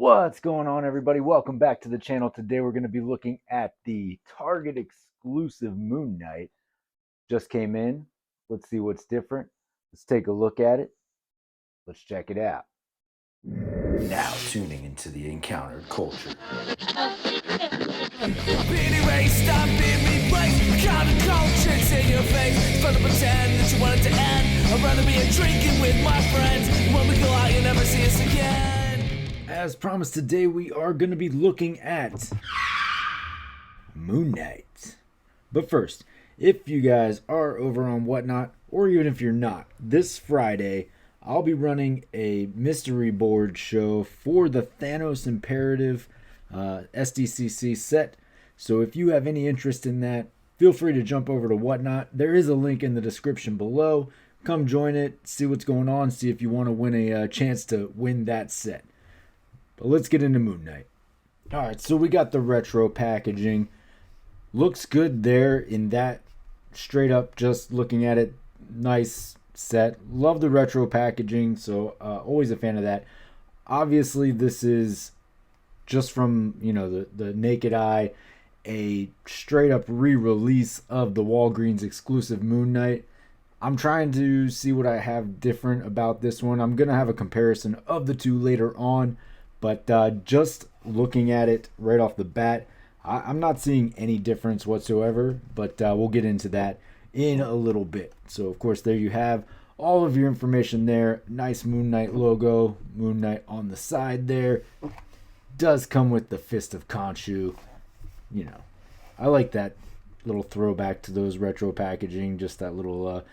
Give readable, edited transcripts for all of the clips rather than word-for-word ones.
What's going on, everybody? Welcome back to the channel. Today we're going to be looking at the Target exclusive Moonknight. Just came in. Let's see what's different. Let's take a look at it. Let's check it out. Now tuning into the Encountered Culture. Counterculture's in your face. It's fun to pretend that you want it to end. I'd rather be drinking with my friends. When we go out, you never see us again. As promised, today we are going to be looking at Moonknight. But first, if you guys are over on Whatnot, or even if you're not, this Friday I'll be running a mystery board show for the Thanos Imperative SDCC set. So if you have any interest in that, feel free to jump over to Whatnot. There is a link in the description below. Come join it, see what's going on, see if you want to win a chance to win that set. But let's get into Moonknight. Alright, so we got the retro packaging. Looks good there in that, straight up just looking at it, nice set. Love the retro packaging, so always a fan of that. Obviously this is just from, the naked eye, a straight up re-release of the Walgreens exclusive Moonknight. I'm trying to see what I have different about this one. I'm going to have a comparison of the two later on, but just looking at it right off the bat, I'm not seeing any difference whatsoever, but we'll get into that in a little bit. So of course there you have all of your information there. Nice Moonknight logo, Moonknight on the side there. Does come with the Fist of Khonshu. I like that little throwback to those retro packaging, just that little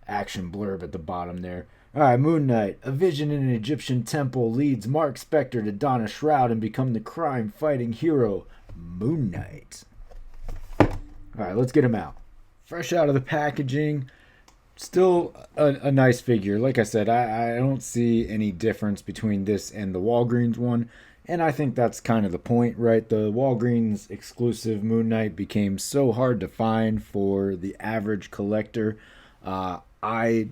action blurb at the bottom there. Alright, Moonknight. A vision in an Egyptian temple leads Mark Spector to don a shroud and become the crime-fighting hero, Moonknight. Alright, let's get him out. Fresh out of the packaging. Still a nice figure. Like I said, I don't see any difference between this and the Walgreens one. And I think that's kind of the point, right? The Walgreens exclusive Moonknight became so hard to find for the average collector. I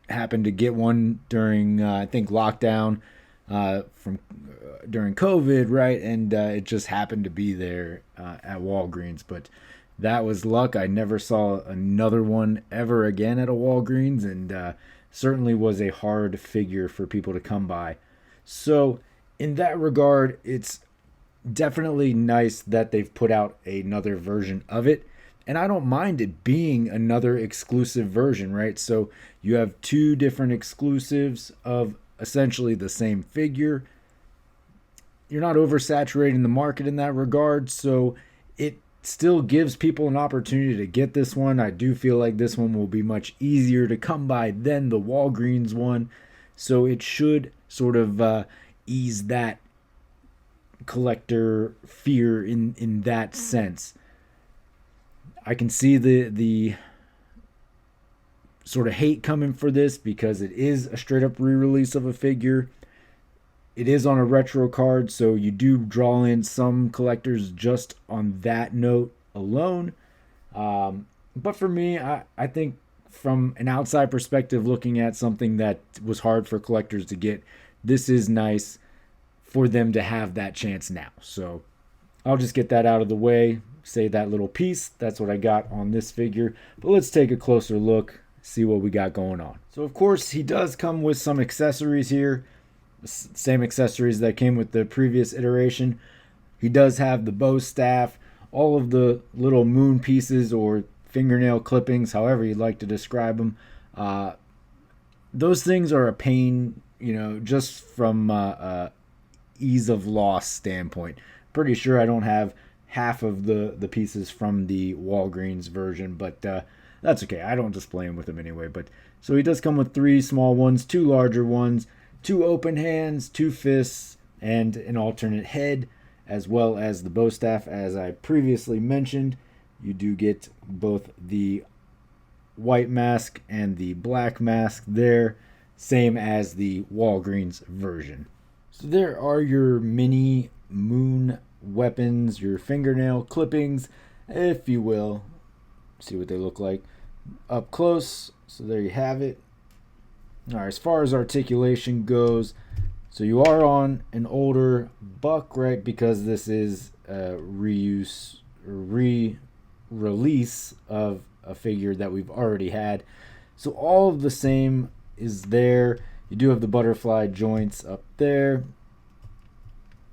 happened to get one during, I think, lockdown during COVID, right? And it just happened to be there at Walgreens. But that was luck. I never saw another one ever again at a Walgreens, and certainly was a hard figure for people to come by. So in that regard, it's definitely nice that they've put out another version of it. And I don't mind it being another exclusive version, right? So you have two different exclusives of essentially the same figure. You're not oversaturating the market in that regard, so it still gives people an opportunity to get this one. I do feel like this one will be much easier to come by than the Walgreens one, so it should sort of ease that collector fear in that sense. I can see the sort of hate coming for this because it is a straight up re-release of a figure. It is on a retro card, so you do draw in some collectors just on that note alone. But for me, I think from an outside perspective, looking at something that was hard for collectors to get, this is nice for them to have that chance now. So I'll just get that out of the way, say that little piece. That's what I got on this figure. But let's take a closer look, see what we got going on. So of course he does come with some accessories here. Same accessories that came with the previous iteration. He does have the bow staff, all of the little moon pieces or fingernail clippings, however you'd like to describe them. Those things are a pain, just from ease of loss standpoint. Pretty sure I don't have half of the pieces from the Walgreens version, but that's okay. I don't display them with him anyway. But so he does come with 3 small ones, 2 larger ones, 2 open hands, 2 fists, and an alternate head, as well as the bow staff. As I previously mentioned, you do get both the white mask and the black mask there, same as the Walgreens version. So there are your mini moon weapons, your fingernail clippings, if you will. See what they look like up close. So there you have it. All right, as far as articulation goes, So you are on an older buck, right? Because this is a re-release of a figure that we've already had. So all of the same is there. You do have the butterfly joints up there.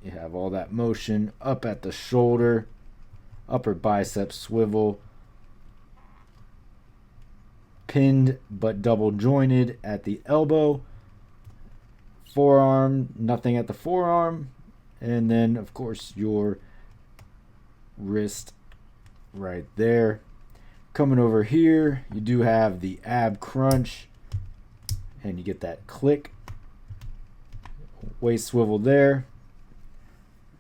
You have all that motion up at the shoulder, upper bicep swivel, pinned but double jointed at the elbow, forearm, nothing at the forearm, and then of course your wrist right there. Coming over here, you do have the ab crunch, and you get that click. Waist swivel there.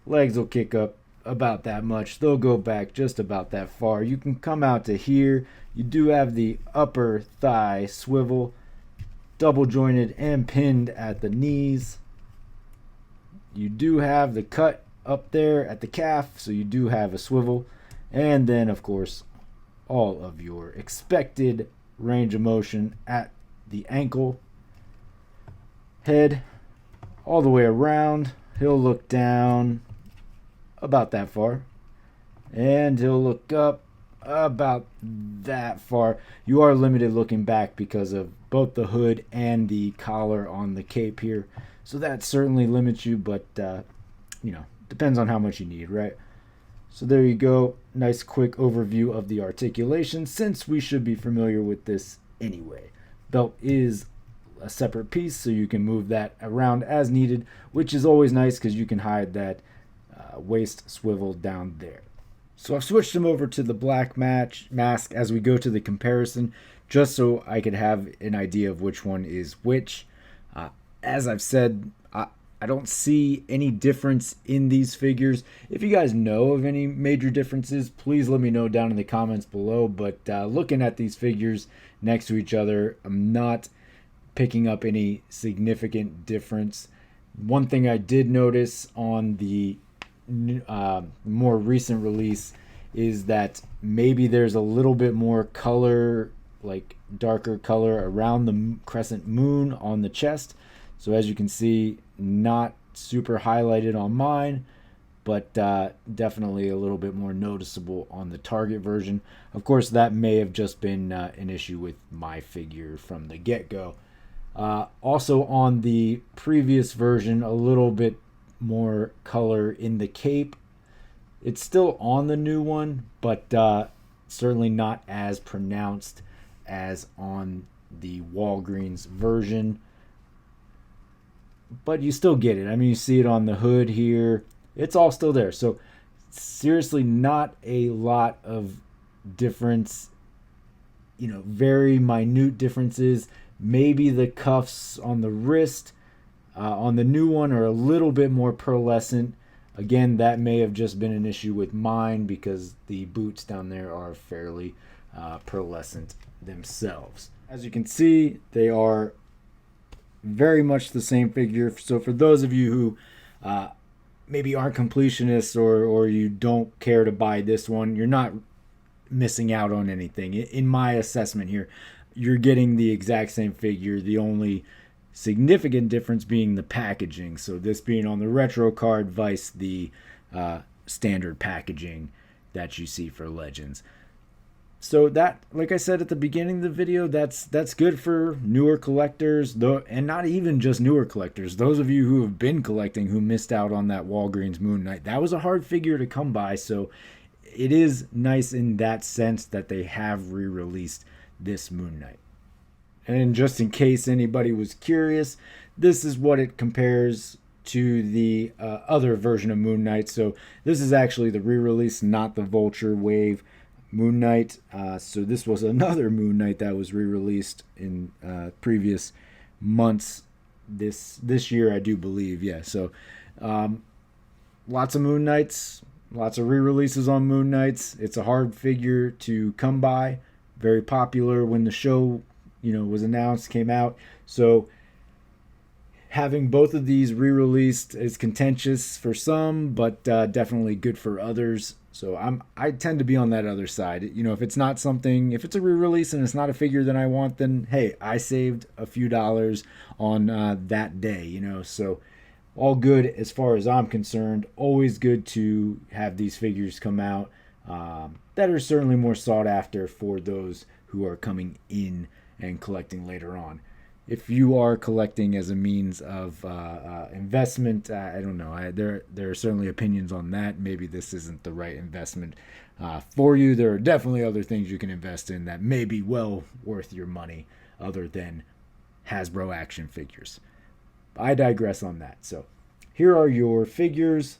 Legs will kick up about that much. They'll go back just about that far. You can come out to here. You do have the upper thigh swivel, double jointed and pinned at the knees. You do have the cut up there at the calf, so you do have a swivel. And then, of course, all of your expected range of motion at the ankle. Head all the way around. He'll look down about that far. And he'll look up about that far. You are limited looking back because of both the hood and the collar on the cape here. So that certainly limits you, but, depends on how much you need, right? So there you go. Nice quick overview of the articulation, since we should be familiar with this anyway. Belt is a separate piece, so you can move that around as needed, which is always nice because you can hide that waist swivel down there. So I've switched them over to the black mask as we go to the comparison, just so I could have an idea of which one is which. As I've said, I don't see any difference in these figures. If you guys know of any major differences, please let me know down in the comments below. But looking at these figures next to each other, I'm not picking up any significant difference. One thing I did notice on the more recent release is that maybe there's a little bit more color, like darker color around the crescent moon on the chest. So as you can see, not super highlighted on mine, but definitely a little bit more noticeable on the Target version. Of course, that may have just been an issue with my figure from the get-go. Also on the previous version, a little bit more color in the cape. It's still on the new one, but certainly not as pronounced as on the Walgreens version. But you still get it. I mean, you see it on the hood here. It's all still there. So seriously, not a lot of difference. Very minute differences. Maybe the cuffs on the wrist on the new one are a little bit more pearlescent. Again, that may have just been an issue with mine because the boots down there are fairly pearlescent themselves. As you can see, they are very much the same figure. So for those of you who maybe aren't completionists or you don't care to buy this one, you're not missing out on anything. In my assessment here, you're getting the exact same figure. The only significant difference being the packaging. So this being on the retro card, vice the standard packaging that you see for Legends. So that, like I said at the beginning of the video, that's good for newer collectors, though, and not even just newer collectors. Those of you who have been collecting who missed out on that Walgreens Moonknight, that was a hard figure to come by. So it is nice in that sense that they have re-released this Moonknight. And just in case anybody was curious, this is what it compares to the other version of Moonknight. So this is actually the re-release, not the Vulture Wave Moonknight. So this was another Moonknight that was re-released in previous months this year, I do believe. Yeah, so lots of Moonknights, lots of re-releases on Moonknights. It's a hard figure to come by. Very popular when the show was announced, came out. So having both of these re-released is contentious for some, but definitely good for others. So I tend to be on that other side. If it's not something, if it's a re-release and it's not a figure that I want, then hey, I saved a few dollars on that day. So all good as far as I'm concerned. Always good to have these figures come out that are certainly more sought after for those who are coming in and collecting later on. If you are collecting as a means of investment, I don't know. There are certainly opinions on that. Maybe this isn't the right investment for you. There are definitely other things you can invest in that may be well worth your money other than Hasbro action figures. I digress on that. So here are your figures.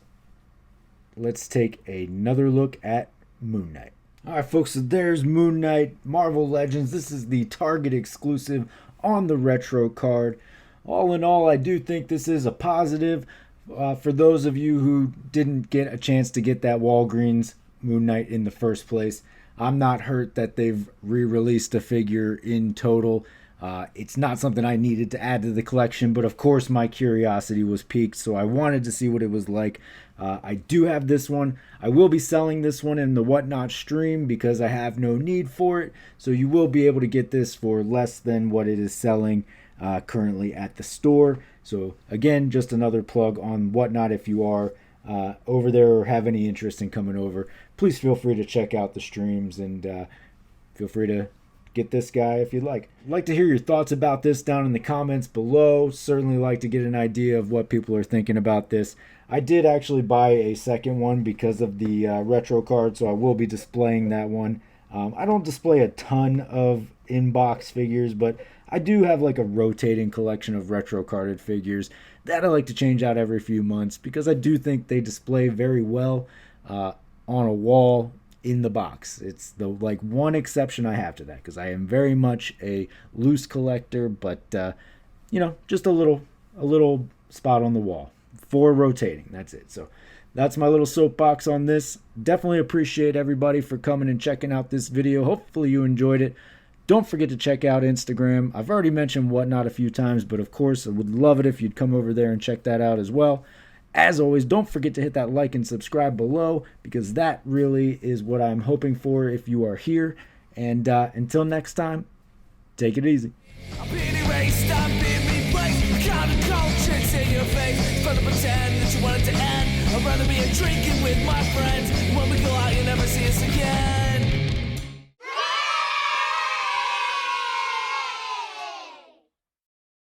Let's take another look at Moonknight. All right, folks, so there's Moonknight, Marvel Legends. This is the Target exclusive on the retro card. All in all, I do think this is a positive for those of you who didn't get a chance to get that Walgreens Moonknight in the first place. I'm not hurt that they've re-released a figure in total. It's not something I needed to add to the collection, but of course my curiosity was piqued, so I wanted to see what it was like. I do have this one. I will be selling this one in the Whatnot stream because I have no need for it, so you will be able to get this for less than what it is selling currently at the store. So again, just another plug on Whatnot. If you are over there or have any interest in coming over, please feel free to check out the streams and feel free to get this guy if you'd like. I'd like to hear your thoughts about this down in the comments below. Certainly like to get an idea of what people are thinking about this. I did actually buy a second one because of the retro card, so I will be displaying that one. I don't display a ton of in-box figures, but I do have like a rotating collection of retro carded figures that I like to change out every few months because I do think they display very well on a wall in the box. It's the like one exception I have to that because I am very much a loose collector, but you know, just a little spot on the wall for rotating. That's it. So that's my little soapbox on this. Definitely appreciate everybody for coming and checking out this video. Hopefully you enjoyed it. Don't forget to check out Instagram. I've already mentioned Whatnot a few times, but of course I would love it if you'd come over there and check that out as well. As always, don't forget to hit that like and subscribe below because that really is what I'm hoping for if you are here. And until next time, take it easy. I'm being erased, I'm being replaced. Counterculture, it's in your face. It's fun to pretend that you want it to end. I'd rather be drinking with my friends. When we go out, you never see us again.